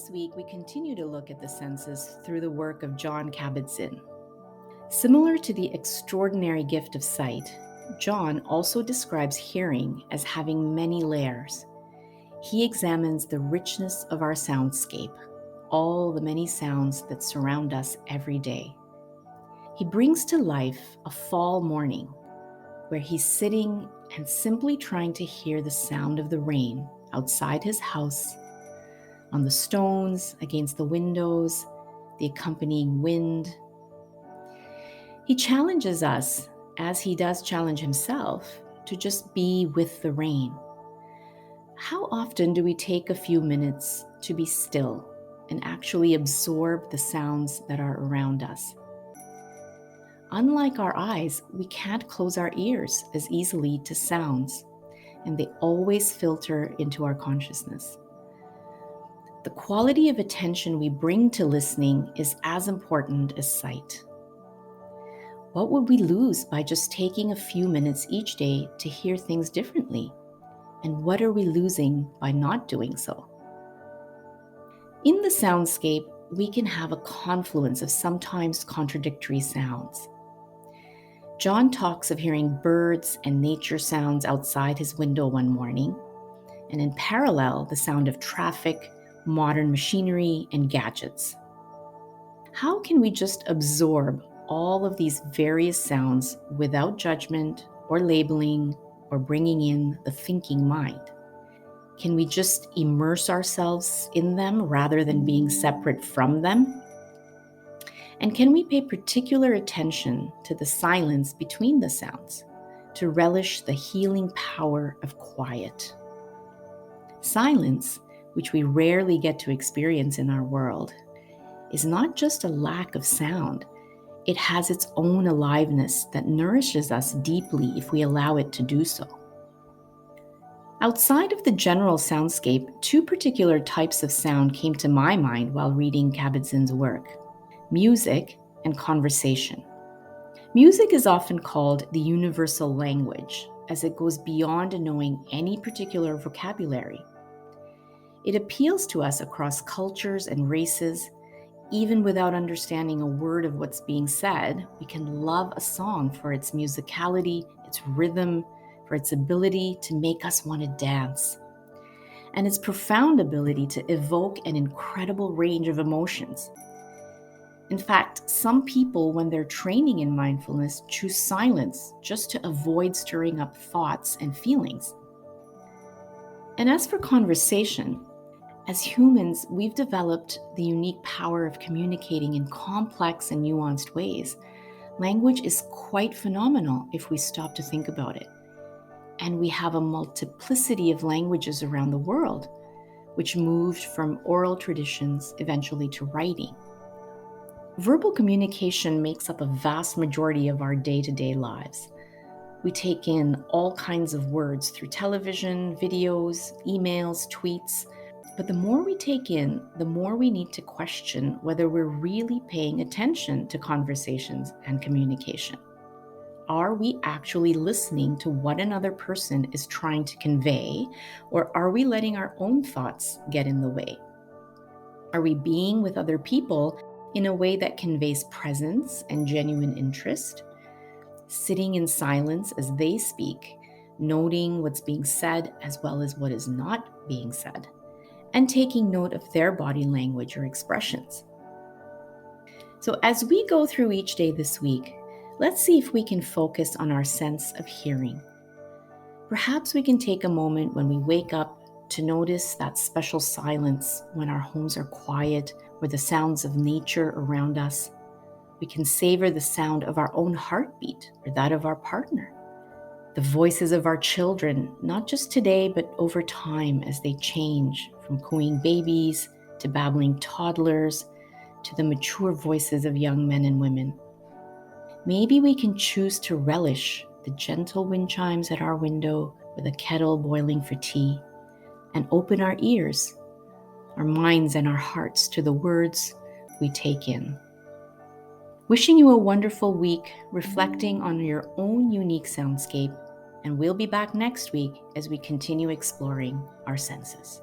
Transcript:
This week, we continue to look at the senses through the work of John Kabat-Zinn. Similar to the extraordinary gift of sight, John also describes hearing as having many layers. He examines the richness of our soundscape, all the many sounds that surround us every day. He brings to life a fall morning where he's sitting and simply trying to hear the sound of the rain outside his house, on the stones, against the windows, the accompanying wind. He challenges us, as he does challenge himself, to just be with the rain. How often do we take a few minutes to be still and actually absorb the sounds that are around us? Unlike our eyes, we can't close our ears as easily to sounds, and they always filter into our consciousness. The quality of attention we bring to listening is as important as sight. What would we lose by just taking a few minutes each day to hear things differently? And what are we losing by not doing so? In the soundscape, we can have a confluence of sometimes contradictory sounds. John talks of hearing birds and nature sounds outside his window one morning, and in parallel, the sound of traffic, modern machinery, and gadgets. How can we just absorb all of these various sounds without judgment or labeling or bringing in the thinking mind? Can we just immerse ourselves in them rather than being separate from them? And can we pay particular attention to the silence between the sounds to relish the healing power of quiet? Silence, which we rarely get to experience in our world, is not just a lack of sound. It has its own aliveness that nourishes us deeply if we allow it to do so. Outside of the general soundscape, two particular types of sound came to my mind while reading Kabat-Zinn's work: music and conversation. Music is often called the universal language, as it goes beyond knowing any particular vocabulary. It appeals to us across cultures and races. Even without understanding a word of what's being said, we can love a song for its musicality, its rhythm, for its ability to make us want to dance, and its profound ability to evoke an incredible range of emotions. In fact, some people, when they're training in mindfulness, choose silence just to avoid stirring up thoughts and feelings. And as for conversation, as humans, we've developed the unique power of communicating in complex and nuanced ways. Language is quite phenomenal if we stop to think about it. And we have a multiplicity of languages around the world, which moved from oral traditions eventually to writing. Verbal communication makes up a vast majority of our day-to-day lives. We take in all kinds of words through television, videos, emails, tweets. But the more we take in, the more we need to question whether we're really paying attention to conversations and communication. Are we actually listening to what another person is trying to convey, or are we letting our own thoughts get in the way? Are we being with other people in a way that conveys presence and genuine interest, sitting in silence as they speak, noting what's being said as well as what is not being said, and taking note of their body language or expressions? So as we go through each day this week, let's see if we can focus on our sense of hearing. Perhaps we can take a moment when we wake up to notice that special silence when our homes are quiet or the sounds of nature around us. We can savor the sound of our own heartbeat or that of our partner. The voices of our children, not just today, but over time as they change from cooing babies to babbling toddlers to the mature voices of young men and women. Maybe we can choose to relish the gentle wind chimes at our window with a kettle boiling for tea and open our ears, our minds and our hearts to the words we take in. Wishing you a wonderful week, reflecting on your own unique soundscape, and we'll be back next week as we continue exploring our senses.